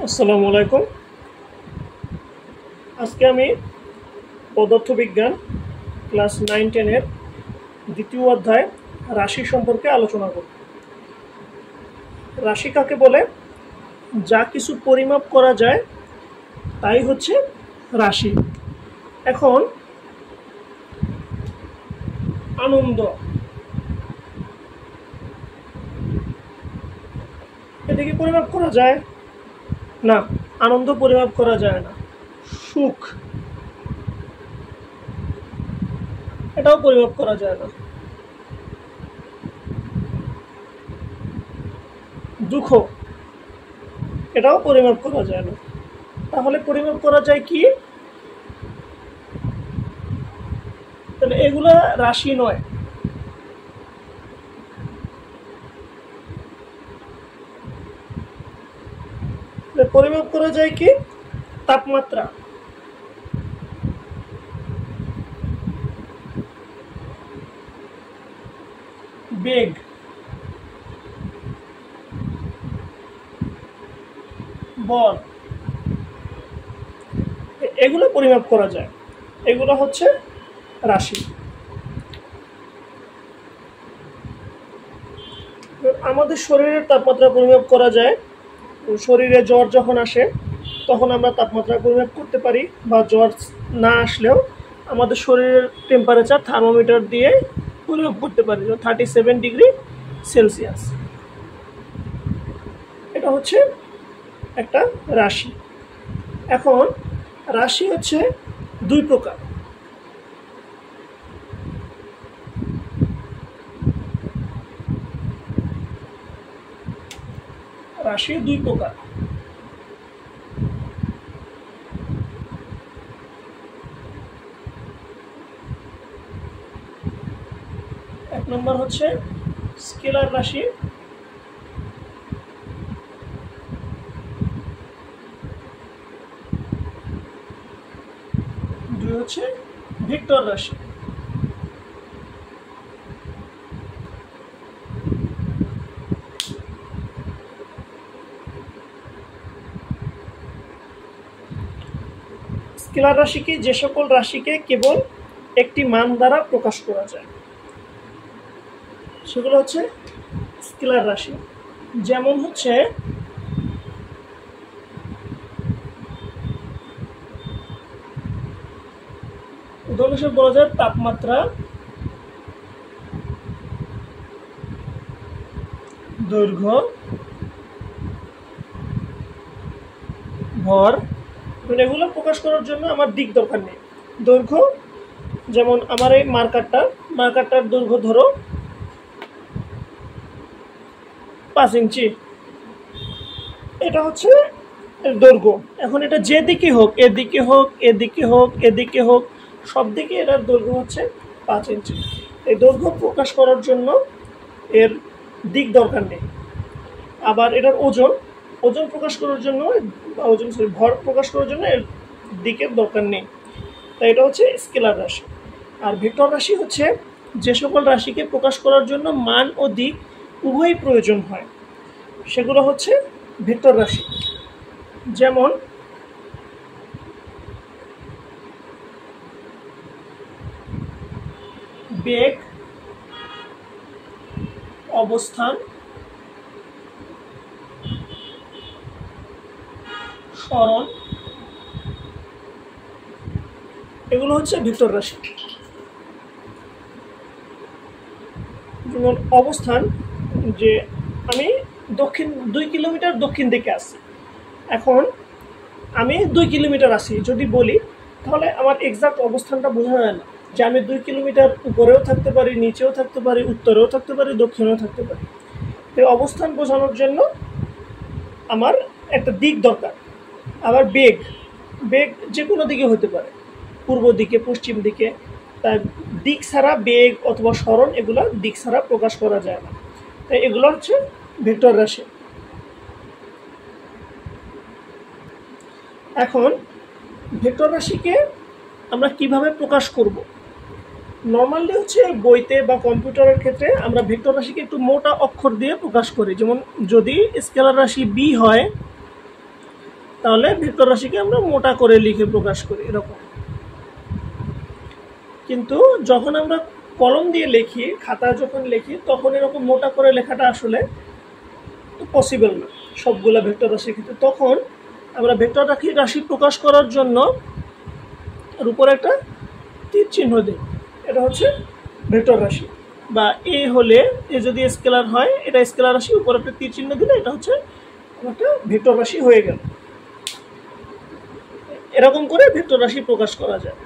আসসালামু আলাইকুম। আজকে আমি পদার্থবিজ্ঞান ক্লাস 9-10 দ্বিতীয় অধ্যায় রাশি সম্পর্কে আলোচনা করব। রাশি কাকে বলে? যা কিছু পরিমাপ করা যায় তাই হচ্ছে রাশি। এখন আনন্দ, এটাকে পরিমাপ করা যায় না, আনন্দ পরিমাপ করা যায় না। সুখ, এটাও পরিমাপ করা যায় না। দুঃখ, এটাও পরিমাপ করা যায় না। তাহলে পরিমাপ করা যায় কি? তাহলে এগুলা রাশি নয়। পরিমাপ করা যায় কি? তাপমাত্রা, বেগ, বল, এগুলো পরিমাপ করা যায়। এগুলো হচ্ছে রাশি। আমাদের শরীরের তাপমাত্রা পরিমাপ করা যায়। শরীরে জ্বর যখন আসে তখন আমরা তাপমাত্রা পরিমাপ করতে পারি, বা জ্বর না আসলেও আমাদের শরীরের টেম্পারেচার থার্মোমিটার দিয়ে পরিমাপ করতে পারি, 37 ডিগ্রি সেলসিয়াস। এটা হচ্ছে একটা রাশি। এখন রাশি হচ্ছে দুই প্রকার। রাশি দুই প্রকার। এক নম্বর হচ্ছে স্কেলার রাশি, দুই হচ্ছে ভেক্টর রাশি। স্কেলার রাশি কি? যে সকল রাশিকে কেবল একটি মান দ্বারা প্রকাশ করা যায় সেগুলো হচ্ছে স্কেলার রাশি। যেমন হচ্ছে উদাহরণ হিসেবে বলা যায় তাপমাত্রা, দৈর্ঘ্য, ভর। এগুলো প্রকাশ করার জন্য আমার দিক দরকার নেই। দৈর্ঘ্য, যেমন আমার এই মার্কারটার দৈর্ঘ্য ধরো 5 ইঞ্চি, এটা হচ্ছে দৈর্ঘ্য। এখন এটা যেদিকে হোক, এদিকে হোক, এদিকে হোক, এদিকে হোক, সব দিকে এটার দৈর্ঘ্য হচ্ছে 5 ইঞ্চি। এই দৈর্ঘ্য প্রকাশ করার জন্য এর দিক দরকার নেই। আবার এটার ওজন প্রকাশ করার জন্য, ভর প্রকাশ করার জন্য এর দিকের দরকার নেই। তাই এটা হচ্ছে স্কেলার রাশি। আর ভেক্টর রাশি হচ্ছে যে সকল রাশিকে প্রকাশ করার জন্য মান ও দিক উভয়ই প্রয়োজন হয়, সেগুলো হচ্ছে ভেক্টর রাশি। যেমন বেগ, অবস্থান, সরণ, এগুলো হচ্ছে ভেক্টর রাশি। যেমন অবস্থান, যে আমি 2 কিলোমিটার দক্ষিণ দিকে আছি, এখন আমি 2 কিলোমিটার আছি যদি বলি, তাহলে আমার এক্সাক্ট অবস্থানটা বোঝা যায় না, যে আমি 2 কিলোমিটার উপরেও থাকতে পারি, নিচেও থাকতে পারি, উত্তরেও থাকতে পারি, দক্ষিণেও থাকতে পারি। এই অবস্থান বোঝানোর জন্য আমার একটা দিক দরকার। আবার বেগ যে কোনো দিকে হতে পারে, পূর্ব দিকে, পশ্চিম দিকে। তাই দিক ছাড়া বেগ অথবা সরণ, এগুলো দিক ছাড়া প্রকাশ করা যায় না। তাই এগুলো হচ্ছে ভেক্টর রাশি। এখন ভেক্টর রাশিকে আমরা কিভাবে প্রকাশ করব? নর্মালি হচ্ছে বইতে বা কম্পিউটারের ক্ষেত্রে আমরা ভেক্টর রাশিকে একটু মোটা অক্ষর দিয়ে প্রকাশ করি। যেমন যদি স্কেলার রাশি বি হয়, তাহলে ভেক্টর রাশিকে আমরা মোটা করে লিখে প্রকাশ করি এরকম। কিন্তু যখন আমরা কলম দিয়ে লিখি, খাতা যখন লিখি, তখন এরকম মোটা করে লেখাটা আসলে পসিবল না সবগুলা ভেক্টর রাশির ক্ষেত্রে। তখন আমরা ভেক্টর রাশি প্রকাশ করার জন্য এর উপরে একটা তীর চিহ্ন দিই, এটা হচ্ছে ভেক্টর রাশি। বা এ হলে, এ যদি স্কেলার হয়, এটা স্কেলার রাশি, উপরে একটা তীর চিহ্ন দিলে এটা হচ্ছে একটা ভেক্টর রাশি হয়ে গেল। এরকম করে ভেক্টর রাশি প্রকাশ করা যায়।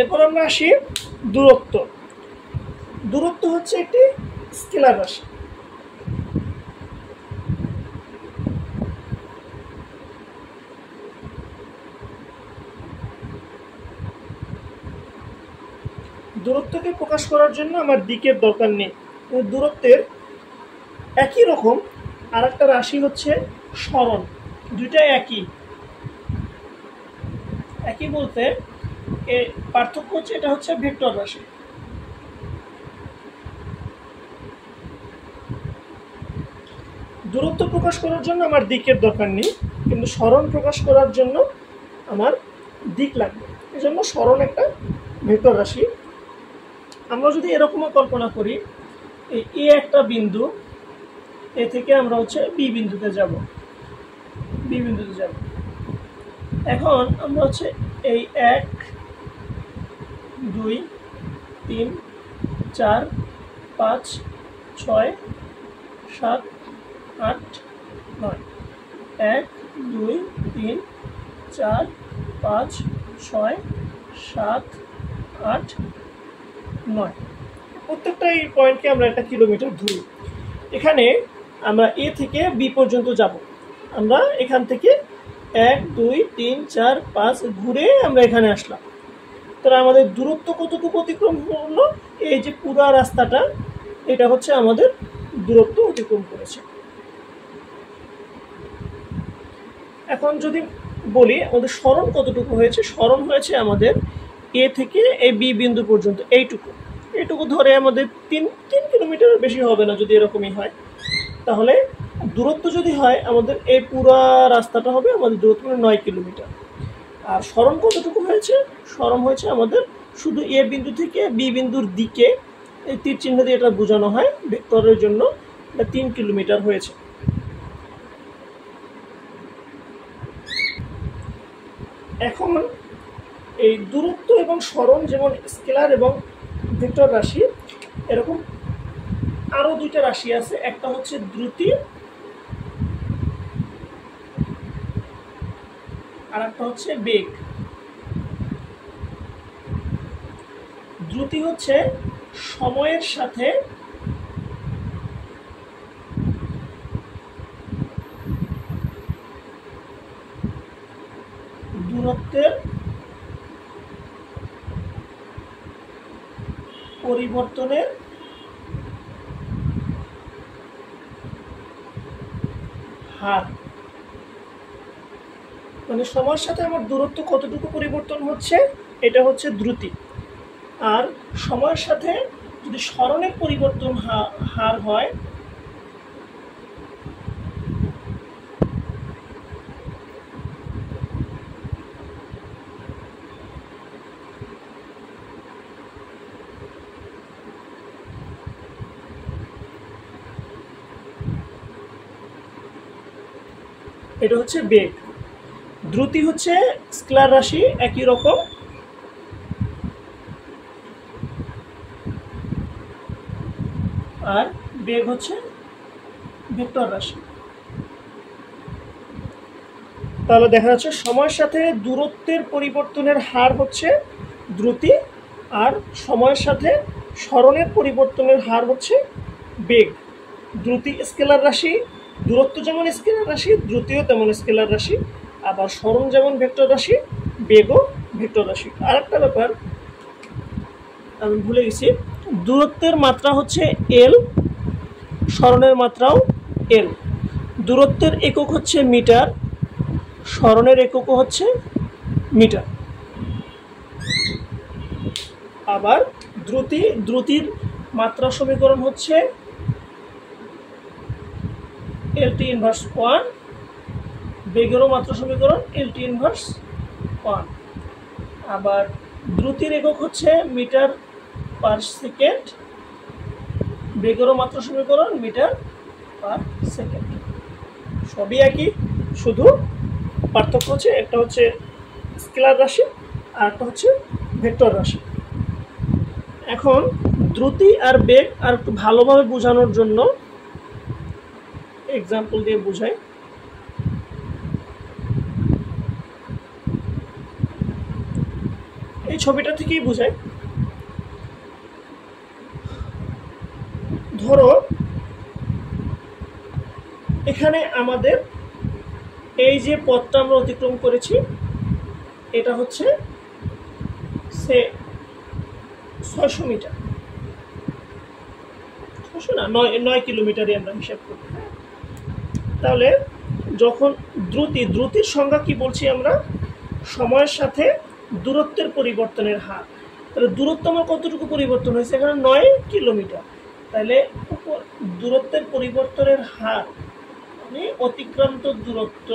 এরপর আমরা আসি দূরত্ব। দূরত্ব হচ্ছে একটি স্কেলার রাশি। দূরত্বকে প্রকাশ করার জন্য আমার দিকের দরকার নেই। দূরত্বের একই রকম আর একটা রাশি হচ্ছে সরণ। দুইটাই একই বলতে পার্থক্য হচ্ছে এটা হচ্ছে ভেক্টর রাশি। দূরত্ব প্রকাশ করার জন্য আমার দিকের দরকার নেই, কিন্তু সরণ প্রকাশ করার জন্য আমার দিক লাগবে। এই জন্য সরণ একটা ভেক্টর রাশি। আমরা যদি এরকমও কল্পনা করি, এই এ একটা বিন্দু, এ থেকে আমরা হচ্ছে বি বিন্দুতে যাব। এখন আমরা হচ্ছে এই 1 2 3 4 5 6 7 8 9 1 2 3 4 5 6 7 8 9 প্রত্যেকটা এই পয়েন্টকে আমরা 1 কিলোমিটার ধরি। এখানে আমরা এ থেকে বি পর্যন্ত যাব। আমরা এখান থেকে 1 2 3 4 5 ঘুরে আমরা এখানে আসলাম। তাহলে আমাদের দূরত্ব কতটুকু অতিক্রম হলো? এই যে পুরো রাস্তাটা, এটা হচ্ছে আমাদের দূরত্ব অতিক্রম করেছে। এখন যদি বলি আমাদের সরণ কতটুকু হয়েছে, সরণ হয়েছে আমাদের এ থেকে এই বি বিন্দু পর্যন্ত এইটুকু ধরে আমাদের 3 কিলোমিটার বেশি হবে না যদি এরকমই হয়। তাহলে দূরত্ব যদি হয় আমাদের এই পুরো রাস্তাটা হবে আমাদের দূরত্ব 9 কিলোমিটার। আর সরণ কতটুকু হয়েছে? সরণ হয়েছে আমাদের শুধু এ বিন্দু থেকে বি বিন্দুর দিকে, এই তীর চিহ্ন দিয়ে এটা বোঝানো হয় ভেক্টরের জন্য, এটা 3 কিলোমিটার হয়েছে। এখন এই দূরত্ব এবং সরণ যেমন স্কেলার এবং ভেক্টর রাশি, এরকম আরো দুইটা রাশি আছে। একটা হচ্ছে দ্রুতি, আর একটা হচ্ছে বেগ। দ্রুতি হচ্ছে সময়ের সাথে দূরত্বের পরিবর্তনের হার। মানে সময়ের সাথে আমার দূরত্ব কতটুকু পরিবর্তন হচ্ছে, এটা হচ্ছে দ্রুতি। আর সময়ের সাথে যদি সরণের পরিবর্তন হার হয়, এটা হচ্ছে বেগ। দ্রুতি হচ্ছে স্কেলার রাশি একই রকম, আর বেগ হচ্ছে ভেক্টর রাশি। তাহলে দেখা যাচ্ছে সময়ের সাথে দূরত্বের পরিবর্তনের হার হচ্ছে দ্রুতি, আর সময়ের সাথে সরণের পরিবর্তনের হার হচ্ছে বেগ। দ্রুতি স্কেলার রাশি, দূরত্ব যেমন স্কেলার রাশি, দ্রুতিও তেমন স্কেলার রাশি। আবার সরণ যেমন ভেক্টর রাশি, বেগও ভেক্টর রাশি। আরেকটা ব্যাপার আমি ভুলে গেছি, দূরত্বের মাত্রা হচ্ছে এল, সরণের মাত্রাও এল। দূরত্বের একক হচ্ছে মিটার, সরণের এককও হচ্ছে মিটার। আবার দ্রুতির মাত্রা সমীকরণ হচ্ছে LT ইনভার্স 1, বেগেরও মাত্রা সমীকরণ LT ইনভার্স 1। আবার দ্রুতির একক হচ্ছে মিটার পার সেকেন্ড, বেগেরও মাত্রা সমীকরণ মিটার পার সেকেন্ড। সবই একই, শুধু পার্থক্য হচ্ছে একটা হচ্ছে স্কেলার রাশি আর একটা হচ্ছে ভেক্টর রাশি। এখন দ্রুতি আর বেগ আর একটু ভালোভাবে বোঝানোর জন্য এক্সাম্পল দিয়ে বোঝাই। এই ছবিটা থেকেই বোঝাই। ধরো এখানে আমাদের এই যে পথটা আমরা অতিক্রম করেছি এটা হচ্ছে 600 মিটার, 600 না 9 কিলোমিটারই আমরা হিসাব করি। তাহলে যখন দ্রুতির সংজ্ঞা কি বলছি আমরা, সময়ের সাথে দূরত্বের পরিবর্তনের হার। তাহলে দূরত্ব আমার কতটুকু পরিবর্তন হয়েছে, এখানে 9 কিলোমিটার। তাহলে দূরত্বের পরিবর্তনের হার মানে অতিক্রান্ত দূরত্ব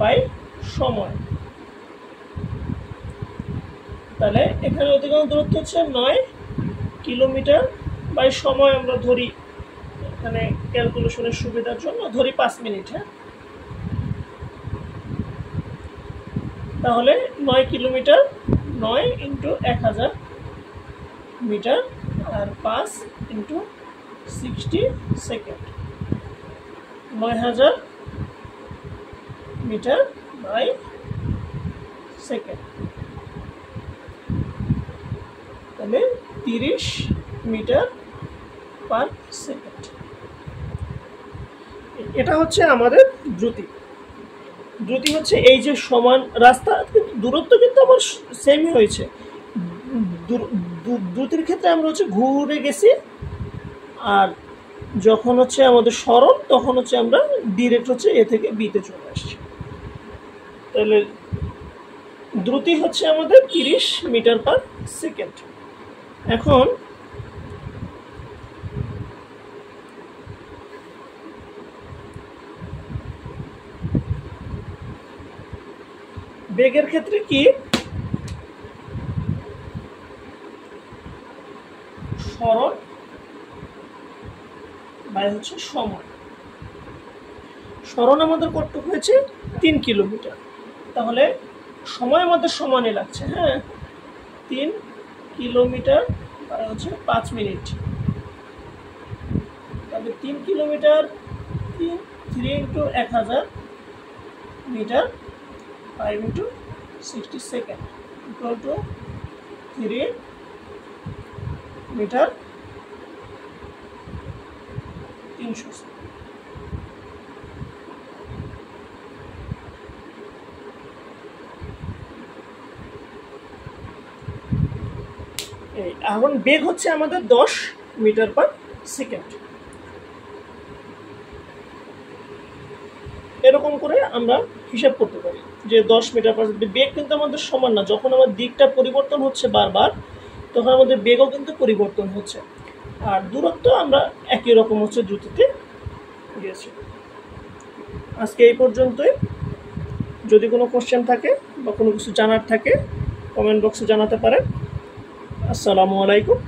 বাই সময়। তাহলে এখানে অতিক্রান্ত দূরত্ব হচ্ছে 9 কিলোমিটার বাই সময় আমরা ধরি, এখানে ক্যালকুলেশনের সুবিধার জন্য ধরি 5 মিনিট। হ্যাঁ, তাহলে 9 কিলোমিটার 9 ইন্টু 1000 মিটার আর 5 into 60 second, 9000 metre by second. তাহলে 30 মিটার পার সেকেন্ড। এটা হচ্ছে আমাদের দ্রুতি। দ্রুতি হচ্ছে এই যে সমান রাস্তা, দূরত্ব কিন্তু আমার সেমই হয়েছে। দ্রুতির ক্ষেত্রে আমরা হচ্ছে ঘুরে গেছি, আর যখন হচ্ছে আমাদের সরল তখন হচ্ছে আমরা ডিরেক্ট হচ্ছে এ থেকে বিতে চলে আসছি। তাহলে দ্রুতি হচ্ছে আমাদের 30 মিটার পার সেকেন্ড। এখন বেগের ক্ষেত্রে কি, সরল বাই হচ্ছে সময়। সরল আমাদের কতটুকু হয়েছে 3 কিলোমিটার, তাহলে সময় আমাদের সমানে লাগছে। হ্যাঁ, 3 কিলোমিটার বাই হচ্ছে 5 মিনিট। তাহলে 3 kilometre 3 into 1000 metre 5 into 60 second equal to 3 metre 300 second. এখন বেগ হচ্ছে আমাদের 10 মিটার পার সেকেন্ড। এরকম করে আমরা হিসাব করতে পারি যে 10 মিটার পার সেকেন্ড। বেগ কিন্তু আমাদের সমান না, যখন আমার দিকটা পরিবর্তন হচ্ছে বারবার তখন আমাদের বেগও কিন্তু পরিবর্তন হচ্ছে। আর দূরত্ব আমরা একই রকম হচ্ছে দ্রুতিতে দিয়েছি। আজকে এই পর্যন্তই। যদি কোনো কোশ্চেন থাকে বা কোনো কিছু জানার থাকে কমেন্ট বক্সে জানাতে পারেন। আসসালামু আলাইকুম।